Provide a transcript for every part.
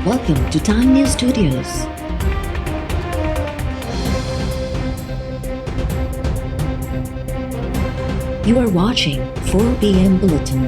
Welcome to Time News Studios. You are watching 4 p.m. Bulletin.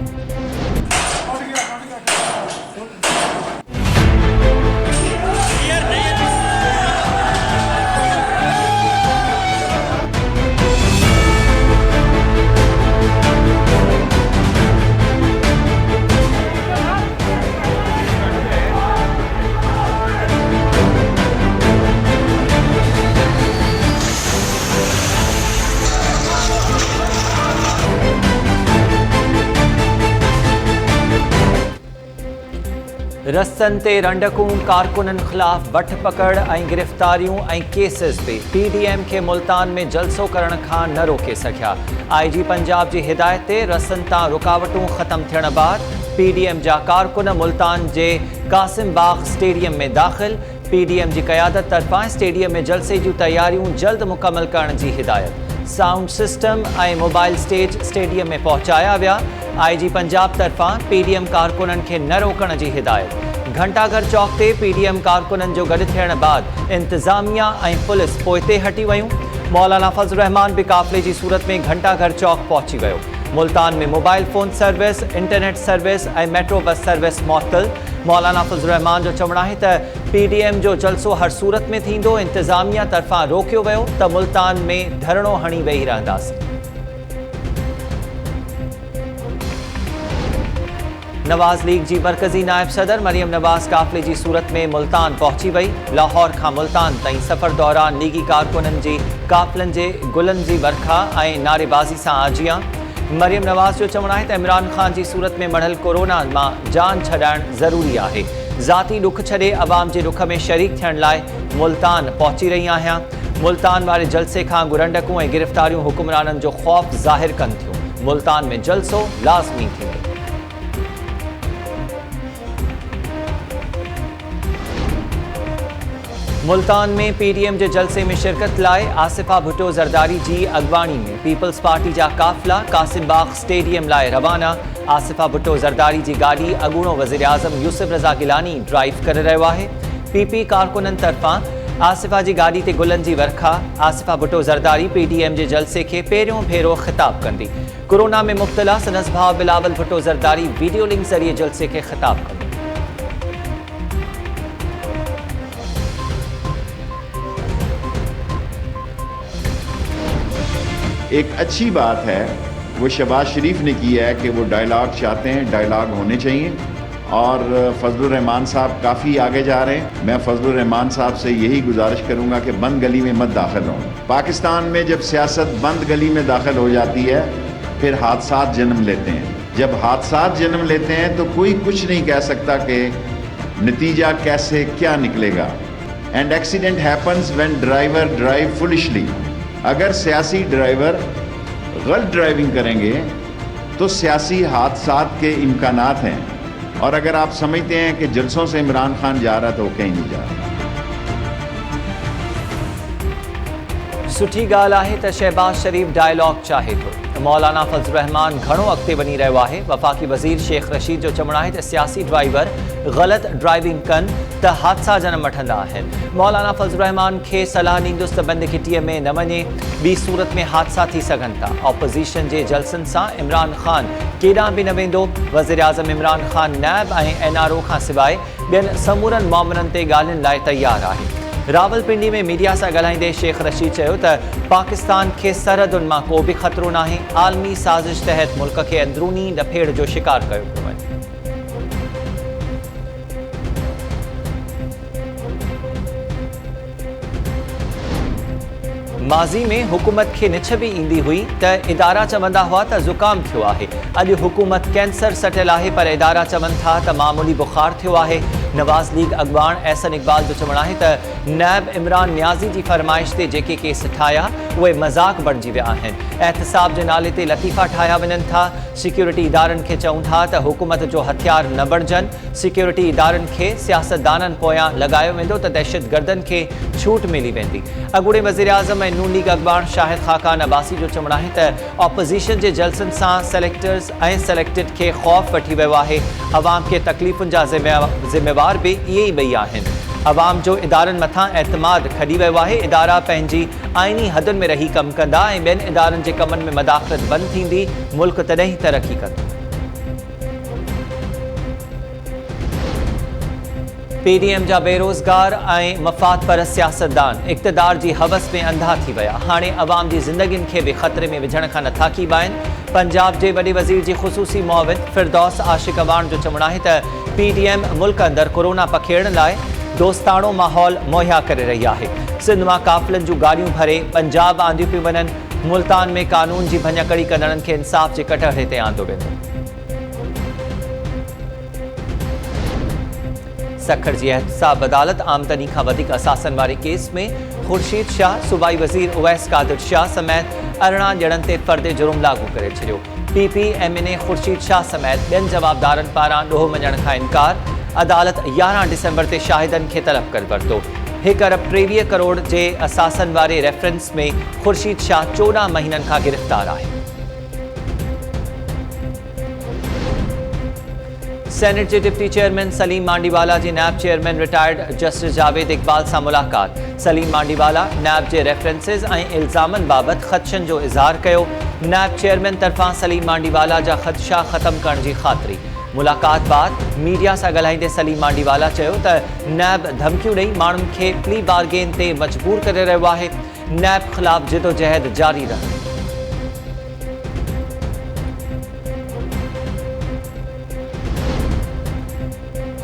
रस्तनि ते रंडकूं कारकुननि ख़िलाफ़ वठ पकड़ ऐं गिरफ़्तारियूं ऐं केसिस बि PDM खे मुल्तान में जलसो करण खां न रोके सघिया। IG पंजाब जी हिदायत ते रस्तनि तां रुकावटूं ख़त्म थियण बाद PDM जा कारकुन मुल्तान जे कासिम बाग स्टेडियम में दाख़िल। PDM जी क़यादत तरफ़ां स्टेडियम में जलसे जूं तैयारियूं जल्द मुकमल करण जी हिदायत। साउंड सिस्टम ऐं मोबाइल स्टेज स्टेडियम में पहुचाया विया। IG पंजाब तरफ़ां PDM कारकुननि खे न रोकण जी हिदायत। घंटाघर चौक ते PDM कारकुननि जो गॾु थियण बाद इंतज़ामिया ऐं पुलिस पोइते हटी वियूं। मौलाना फज़लुर रहमान बि काफ़िले जी सूरत में घंटाघर चौक पहुची वियो। मुल्तान में mobile phone service, internet service ऐं मेट्रो बस सर्विस मुअत्तल। मौलाना फज़लुर रहमान जो चवणु आहे त PDM जो जलसो हर सूरत में थींदो। इंतज़ामिया तरफ़ां रोकियो वियो त मुल्तान में धरणो हणी वेही रहंदासीं। नवाज़ लीग जी मरकज़ी नायब सदर मरियम नवाज़ काफ़िले जी सूरत में मुल्तान पहुची वई। लाहौर खां मुल्तान ताईं सफ़र दौरान लीगी कारकुननि जी काफ़िलनि जे गुलनि जी बरखा ऐं नारेबाज़ी सां आजियां। मरियम नवाज़ जो चवणु आहे त इमरान ख़ान जी सूरत में मढ़ल कोरोना मां जान छॾाइणु ज़रूरी आहे। ज़ाती ॾुख छॾे अवाम जे ॾुख में शरीक थियण लाइ मुल्तान पहुची रही आहियां। मुल्तान वारे जलसे खां गुरंडकूं ऐं गिरफ़्तारियूं हुक्मराननि जो ख़ौफ़ ज़ाहिर कनि थियूं। मुल्तान में जलसो लाज़मी थींदो। मुल्तान में PDM जे जलसे में शिरकत लाइ आसिफा भुट्टो ज़रदारी जी अॻवानी में पीपल्स पार्टी जा काफ़िला कासिम बाग स्टेडियम लाइ रवाना। आसिफा भुट्टो ज़रदारी जी गाॾी अॻूणो वज़ीर आज़म यूसुफ रज़ा गिलानी ड्राइव करे रहियो आहे। PP कारकुननि तरफ़ां आसिफा जी गाॾी ते गुलनि जी वर्खा। आसिफा भुट्टो ज़रदारी PDM जे जलसे खे पहिरियों भेरो ख़िताब कंदी। कोरोना में मुब्तला संदसि भाउ बिलावल भुट्टो ज़रदारी वीडियो लिंक ज़रिए जलसे खे ख़िताब कंदी। एक अच्छी बात है वो शहबाज शरीफ ने की है कि वो डायलॉग चाहते हैं, डायलॉग होने चाहिए और फजलुर रहमान साहब काफ़ी आगे जा रहे हैं। मैं फजलुर रहमान साहब से यही गुजारिश करूंगा कि बंद गली में मत दाखिल हों। पाकिस्तान में जब सियासत बंद गली में दाखिल हो जाती है फिर हादसात जन्म लेते हैं। जब हादसात जन्म लेते हैं तो कोई कुछ नहीं कह सकता कि नतीजा कैसे क्या निकलेगा। And accident happens when driver drive foolishly. अगर सियासी ड्राइवर गलत ड्राइविंग करेंगे तो सियासी हादसात के इम्कानात हैं। और अगर आप समझते हैं कि जलसों से इमरान खान जा रहा तो कहीं नहीं जा रहा। सुठी ॻाल्हि आहे त शहबाज शरीफ डायलॉग चाहे थो। मौलाना फज़लुर रहमान घणो अॻिते वञी रहियो आहे। वफ़ाक़ी वज़ीर शेख रशीद जो चवणु आहे त सियासी ड्राइवर ग़लति ड्राइविंग कनि त हादसा जनम वठंदा आहिनि। मौलाना फज़लुर रहमान खे सलाह ॾींदुसि त बंद घिटीअ में न वञे। ॿी सूरत में हादसा थी सघनि था। ऑपोज़िशन जे जलसनि सां इमरान ख़ान केॾांहुं बि न वेंदो। वज़ीर आज़म इमरान ख़ान नैब ऐं NRO खां सवाइ ॿियनि समूरनि मामलनि ते ॻाल्हियुनि लाइ तयारु आहे। रावलपिंडी में मीडिया सां ॻाल्हाईंदे शेख रशीद चयो त पाकिस्तान खे सरहदुनि मां को बि ख़तरो नाहे। आलमी साज़िश तहत मुल्क खे अंदरूनी नफेड़ जो शिकार कयो पियो वञे। माज़ी में हुकूमत खे निछ बि ईंदी हुई त इदारा चवंदा हुआ त ज़ुकाम थियो आहे। अॼु हुकूमत कैंसर सटियल आहे पर इदारा चवनि था त मामूली बुखार थियो आहे। नवाज़ लीग अॻवान एहसन इक़बाल जो चवणु आहे त नैब इमरान न्याज़ी जी फरमाइश ते जेके केस ठाहिया उहे मज़ाक बणिजी विया आहिनि। एहतिसाब जे नाले ते लतीफ़ा ठाहिया वञनि था। सिक्योरिटी इदारनि खे चऊं था त हुकूमत जो हथियार न बणिजनि। सिक्योरिटी इदारनि खे सियासतदाननि पोयां लॻायो वेंदो त दहशतगर्दनि खे छूट मिली वेंदी। अॻूणे वज़ीर आज़म ऐं नून लीग अॻवान शाहिद खाकान अब्बासी जो चवणु आहे त ऑपोज़िशन जे जलसनि सां सेलेक्टर्स ऐं सेलेक्टेड खे ख़ौफ़ वठी वियो आहे। अवाम खे तकलीफ़ुनि जा ज़िम्मेवार बि इहे ई ॿई आहिनि। अवाम जो इदारनि मथां एतमाद खॾी वियो आहे। इदारा पंहिंजी आइनी हदुनि में रही कमु कंदा ऐं ॿियनि इदारनि जे कमनि में मदाख़लत बंदि थींदी, मुल्क तॾहिं ई तरक़ी कंदो। PDM जा बेरोज़गार ऐं मफ़ाद पर सियासतदान इक़्तिदार जी हवस में अंधा थी विया। हाणे अवाम जी ज़िंदगियुनि खे बि ख़तरे में विझण खां नथा कीबाइनि। पंजाब जे वॾे वज़ीर जी ख़ुसूसी मुआविन फिरदौस आशिक़ अवान जो चवणु आहे त PDM मुल्क अंदरि कोरोना पखेड़ण लाइ दोस्ताणो माहौल मुहैया करे रही आहे। सिंध मां काफ़िलनि जूं गाॾियूं भरे पंजाब आंदियूं पियूं वञनि। मुल्तान में कानून जी भञकड़ी कंदड़नि खे इंसाफ़ जे कटहरे ते आंदो वेंदो। सखर जी एहतसाब अदालत आमदनी खां वधीक असासन वारे केस में खुर्शीद शाह, सूबाई वज़ीर उवैस कादिर शाह समेत 18 ॼणनि ते फ़र्द जुर्म लागू करे छॾियो। PPMN खुर्शीद शाह समेत ॿियनि जवाबदारनि पारां ॾोह मञण खां इनकार। अदालत 11 डिसेंबर ते शाहिदनि खे तलब करे वरितो। 1 अरब 23 करोड़ जे असासन वारे रेफरेंस में खुर्शीद शाह 14 महीननि खां गिरफ़्तार आहे। सेनेट के डिप्टी चेयरमैन सलीम मांडीवाला जी नैब chairman retired justice Javed Iqbal सां मुलाकात। सलीम मांडीवाला नैब के रेफरेंसिस ऐं इल्ज़ामनि बाबति ख़दशनि जो इज़हार कयो। नैब चेयरमैन तरफ़ां सलीम मांडीवाला जा ख़दशा ख़त्म करण जी ख़ातिरी। मुलाकात बाद मीडिया सां ॻाल्हाईंदे सलीम मांडीवाला चयो त नैब धमकियूं ॾेई माण्हुनि खे प्ली बारगेन ते मजबूर करे रहियो आहे। नैब ख़िलाफ़ जिदोजहद जारी रहंदी।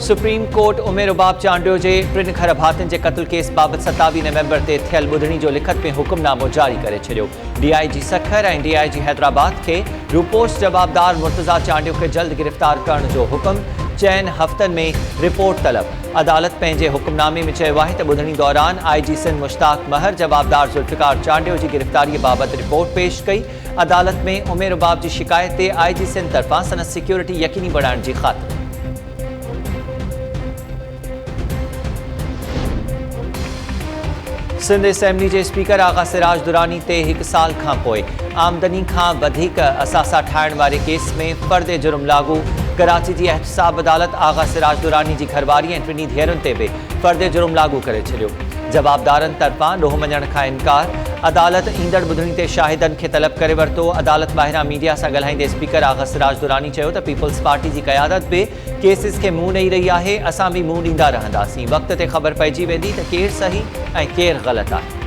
सुप्रीम कोर्ट उमेर उबाब चांडियो जे 3 घर भातियुनि जे क़त्ल केस बाबति 27 नवंबर ते थियल ॿुधणी जो लिखत में हुकुमनामो जारी करे छॾियो। DIG सखर ऐं DIG हैदराबाद खे रूपोश जवाबदार मुर्तज़ा चांडियो खे जल्द गिरफ़्तार करण जो हुकुम। 4 हफ़्तनि में रिपोर्ट तलब। अदालत पंहिंजे हुकुमनामे में चयो आहे त ॿुधणी दौरान IG सिंध मुश्ताक महर जवाबदार ज़ुल्फ़िकार चांडियो जी गिरफ़्तारीअ बाबति रिपोर्ट पेश कई। अदालत में उमेर उबाब जी शिकायत ते IG सिंध तरफ़ां संदसि सिक्योरिटी यकीनी बणाइण जी ख़ातिर। सिंध असेंबली के स्पीकर आगा सिराज दुरानी ते 1 साल खां पोइ आमदनी खां वधीक असासा ठाहिण वारे केस में फ़र्द जुर्म लागू। कराची की एहतसाब अदालत आगा सिराज दुरानी की घरवारी ऐं 3 धीअरुनि ते बि फ़र्द जुर्म लागू करे छॾियो। जवाबदारनि तरफ़ां ॾोह मञण खां इनकार। अदालत ईंदड़ ॿुधणी ते शाहिदनि खे तलब करे वरितो। अदालत ॿाहिरां मीडिया सां ॻाल्हाईंदे स्पीकर आगा सिराज दुरानी चयो त पीपल्स पार्टी की क़यादत बि केसिस खे मुंहुं ॾेई रही आहे। असां बि मुंहुं ॾींदा रहंदासीं। वक़्त ते ख़बर पइजी वेंदी त केरु सही ऐं केरु ग़लति आहे।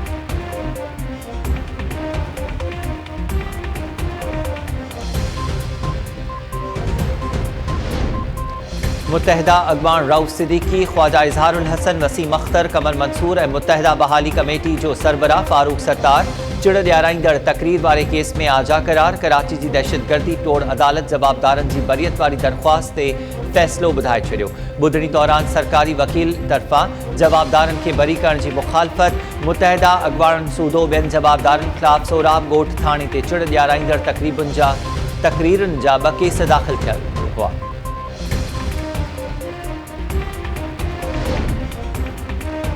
मुत्तहिदा अॻवान रऊफ़ सिद्दीकी, ख्वाजा इज़हारुल हसन, वसीम अख्तर, कमल मंसूर ऐं मुत्तहिदा बहाली कमेटी जो सरबराह फारूक सत्तार चिड़ ॾियाराईंदड़ तकरीर वारे केस में आजा करार। कराची जी दहशतगर्दी टोड़ अदालत जवाबदारनि जी बरियत वारी दरख़्वास्त ते फ़ैसिलो ॿुधाए छॾियो। ॿुधणी दौरान सरकारी वकील तरफ़ां जवाबदारनि खे बरी करण जी मुखालफ़त। मुत्तहिदा अॻवान सूदो ॿियनि जवाबदारनि ख़िलाफ़ सोराब ॻोठ थाणे ते चिड़ ॾियाराईंदड़ तकरीरुनि जा 2 केस दाख़िल थियल हुआ।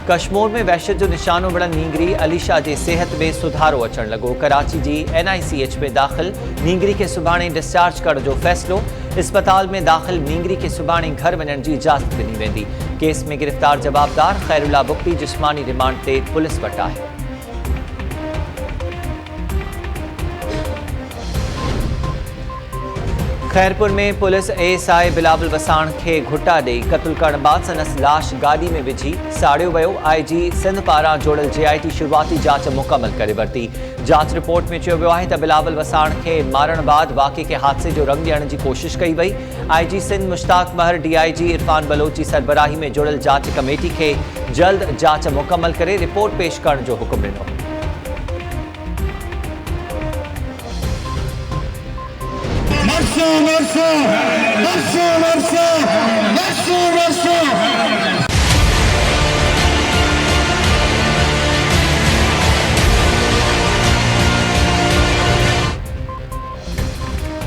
कश्मीर में वहशत जो निशानो बणल नींगरी अलीशा जे सेहत में सुधारो अचण लॻो। कराची जी NICH में दाख़िल नींगरी के सुभाणे डिस्चार्ज करण जो फ़ैसिलो। अस्पताल में दाख़िल नींगरी के सुभाणे घर वञण जी इजाज़त ॾिनी वेंदी। केस में गिरफ़्तार जवाबदार ख़ैरुल्ला बुक्टी जिस्मानी रिमांड ते पुलिस वटि आहे। खैरपुर में पुलिस ASI बिलावल वसाण के घुटा ॾेई क़त्ल करण बाद संदसि लाश गाड़ी में विझी साड़ियो वियो। IG सिंध पारां जोड़ल JIT शुरूआती जांच मुकम्मल करे वरिती। जांच रिपोर्ट में चयो वियो आहे त बिलावल वसाण के मारण बाद वाक़े के हादसे जो रंग ॾियण जी कोशिश कई वई। IG सिंध मुश्ताक महर DIG इरफान बलोच जी सरबराही में जुड़ल जांच कमेटी के जल्द जांच मुकम्मल करे रिपोर्ट पेश करण जो हुकुम ॾिनो।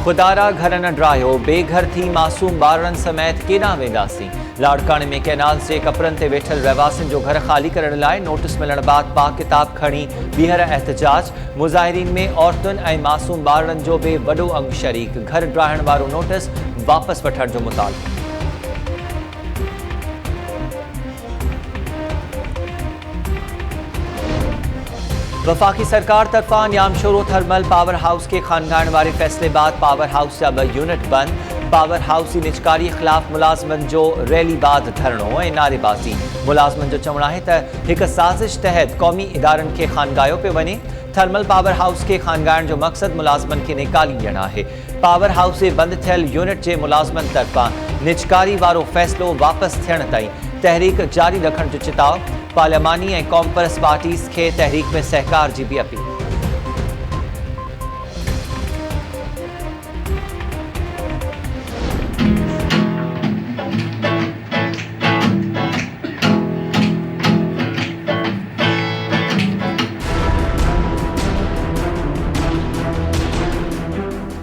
खुदारा घर न ड्रायो, बेघर थी मासूम ॿारनि समेत केॾांहुं वेंदासीं। लाड़काणे में कैनाल से कपरनि ते वेठल रहवासियुनि जो घर ख़ाली करण लाइ नोटिस मिलण बाद पाक किताब खणी ॿीहर एहतजाज। मुज़ाहिरीन में औरतुनि ऐं मासूम ॿारनि जो बि वॾो अंग शरीक। घर ड्राइण वारो नोटिस वापसि वठण जो मुतालबो। वफाकी सरकार तरफां न्यामशोरो थर्मल पावर हाउस के खानगाइण वारे फैसले बाद पावर हाउस जा 2 यूनिट बंद। पावर हाउस जी निजकारी ख़िलाफ़ मुलाज़िमनि जो रैली बाद धरणो ऐं नारेबाज़ी। मुलाज़िमनि जो चवणु आहे त हिक साज़िश तहत क़ौमी इदारनि खे खानगायो पियो वञे। थर्मल पावर हाउस के खानगाइण जो मक़सदु मुलाज़िमनि खे नेकाली ॾियणु आहे। पावर हाउस जे बंदि थियल यूनिट जे मुलाज़िमनि तरफ़ां निजकारी वारो फ़ैसिलो वापसि थियण ताईं तहरीक जारी रखण जो चिताव। पार्लियामानी ऐं क़ौम परस्त पार्टीज़ खे तहरीक में सहकार जी बि अपील।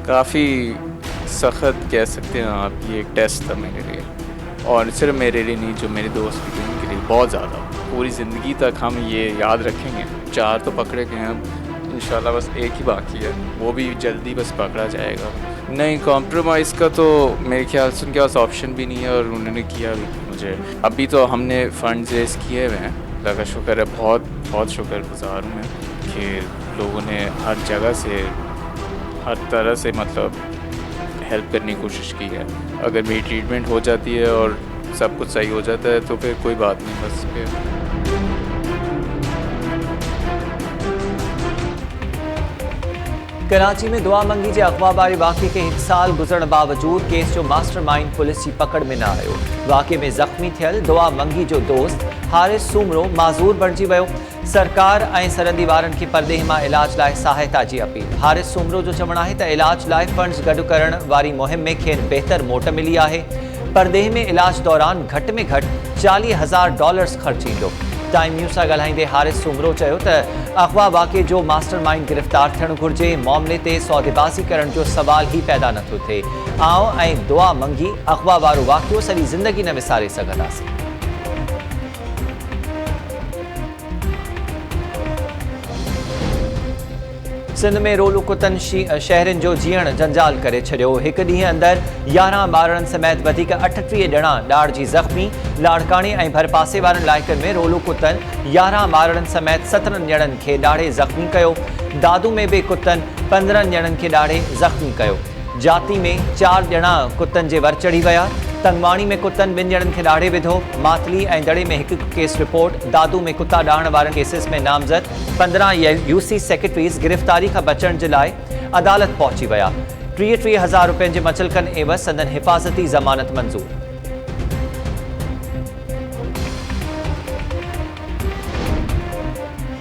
काफ़ी सख्त कह सकते हैं आप, ये एक टेस्ट था मेरे लिए, और सिर्फ मेरे लिए नहीं, जो मेरे दोस्त भी थे उनके लिए बहुत ज़्यादा। पूरी ज़िंदगी तक हम ये याद रखेंगे। 4 तो पकड़े गए हैं, इंशाल्लाह बस एक ही बाकी है, वो भी जल्दी बस पकड़ा जाएगा। नहीं, कॉम्प्रोमाइज़ का तो मेरे ख्याल से उनके पास ऑप्शन भी नहीं है, और उन्होंने किया भी मुझे। अभी तो हमने फ़ंड रेज़ किए हुए हैं, अल्लाह का शुक्र है, बहुत बहुत शुक्रगुजार हूँ मैं कि लोगों ने हर जगह से हर तरह से मतलब हेल्प करने की कोशिश की है। अगर मेरी ट्रीटमेंट हो जाती है और सब कुछ सही हो जाता है तो फिर कोई बात नहीं, बस फिर। कराची में दुआ मंगी जे अगवा वारे वाक़े के 1 साल गुज़रण बावजूद केस जो मास्टरमाइंड पुलिस जी पकड़ में न आयो। वाक़े में ज़ख़्मी थियल दुआ मंगी जो दोस्त हारिस सूमरो माज़ूर बणिजी वियो। सरकार ऐं सरहदी वारनि खे परदेह मां इलाज लाइ सहायता जी अपील। हारिस सूमरो जो चवणु आहे त इलाज लाइ फंड्स गॾु करण वारी मुहिम में खेनि बहितर मोट मिली आहे। परदेह में इलाज दौरान घटि में घटि $40,000 ख़र्च ईंदो। टाइम न्यूज़ सां ॻाल्हाईंदे हारिस सूमरो चयो त अगवा वाक़े जो मास्टरमाइंड गिरफ़्तार थियणु घुरिजे। मामले ते सौदेबाज़ी करण जो सवाल ई पैदा नथो थिए। आउं ऐं दुआ मंगी अगवा वारो वाक़ियो सॼी ज़िंदगी न विसारे सघंदासीं। सिंध में रोलू कुतन शहरनि जो जीअण जंजाल करे छॾियो। हिकु ॾींहुं अंदरि 11 ॿारनि समेत वधीक 38 ॼणा ॾाढ़जी ज़ख़्मी। लाड़काणे ऐं भरपासे वारनि इलाइक़नि में रोलू कुतन 11 ॿारनि समेत 17 ॼणनि खे ॾाढ़े ज़ख़्मी कयो। दादू में बि कुतनि 15 ॼणनि खे ॾाढ़े ज़ख़्मी कयो। जाती में 4 ॼणा कुतनि जे वर चढ़ी विया। तंगवाणी में कुतनि 2 ॼणनि खे ॾाढ़े विधो। मातली ऐं दड़े में हिकु केस रिपोर्ट। दादू में कुता ॾाहण वारनि केसिस में नामज़द 15 यूसी सेक्रेटरीज़ गिरफ़्तारी खां बचण जे लाइ अदालत पहुची विया। 33,000 रुपयनि जे मचलकनि एवज़ संदन हिफ़ाज़ती ज़मानत मंज़ूर।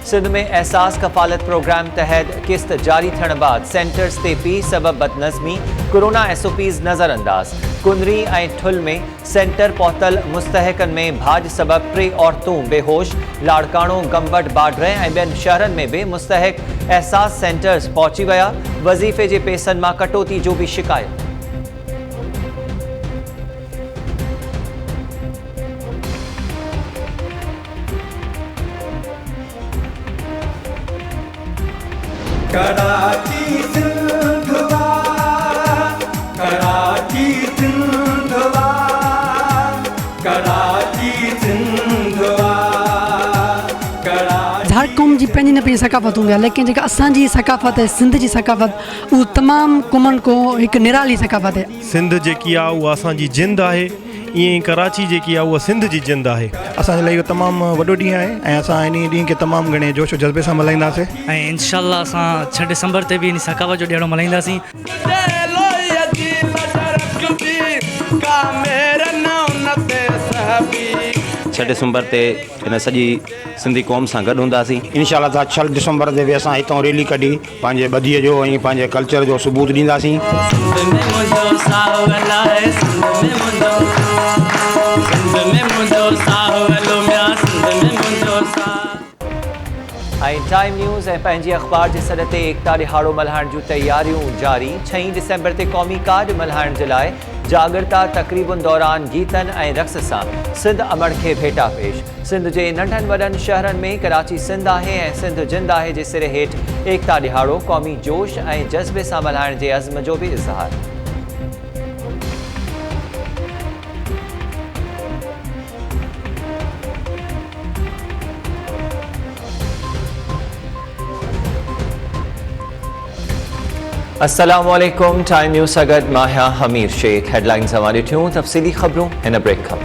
सिंध में एहसास कफ़ालत प्रोग्राम तहत किस्त जारी थियण बाद सेंटर्स ते पी सबब बदनज़मी। कोरोना SOPs नज़रअंदाज। कुंदरी ऐं ठुल में सेंटर पहुतल मुस्तहकनि में भाॼ सबब 3 औरतूं बेहोश। लाड़काणो, गंबट, बाड्रे ऐं ॿियनि शहरनि में बि मुस्तहक एहसास सेंटर्स पहुची विया। वज़ीफ़े जे पैसनि मां कटौती जो बि शिकायत। कराची सिंधवा, कराची सिंधवा, कराची सिंधवा, हर क़ौम जी पंहिंजी न पंहिंजी सकाफ़त हूंदी आहे, लेकिन जेका असांजी सकाफ़त आहे, सिंध जी सकाफ़त, उहा तमामु क़ौमनि खां हिकु निराली सकाफ़त आहे। सिंध जेकी आहे उहा असांजी जिंद आहे, ईअं ई कराची जेकी आहे उहा सिंध जी जिंद आहे। असांजे लाइ इहो तमामु वॾो ॾींहुं आहे ऐं असां इन ॾींहं खे तमामु घणे जोश और जज़्बे सां मल्हाईंदासीं ऐं इंशाअल्लाह असां 6 डिसंबर ते बि इन सकाफ़त जो ॾिणो मल्हाईंदासीं। 6 डिसंबर ते हिन सॼी सिंधी क़ौम सां गॾु हूंदासीं। इंशाअल्लाह ताला 6 डिसंबर ते बि असां हितां रैली कढी पंहिंजे ॿधीअ जो ऐं पंहिंजे कल्चर जो सबूत ॾींदासीं। टाइम न्यूज़ ऐं पंहिंजी अख़बार जे सॾ ते एकता ॾिहाड़ो मल्हाइण जूं तयारियूं जारी। 6 डिसंबर ते क़ौमी कार्ड मल्हाइण जे लाइ जागरता तकरीबुनि दौरान गीतन ऐं रक़्स सां सिंध अमड़ खे भेटा पेश। सिंध जे नंढनि वॾनि शहरनि में कराची सिंध आहे ऐं सिंध जिंद आहे जे सिरे हेठि एकता ॾिहाड़ो क़ौमी जोश ऐं जज़्बे सां मल्हाइण जे अज़्म जो बि इज़हार। अस्सलामुअलैकुम। टाइम न्यूज़ सां गॾु मां आहियां हमीर शेख। हेडलाइन्स हवाले थियूं, तफ़सीली ख़बरूं हिन ब्रेक खां।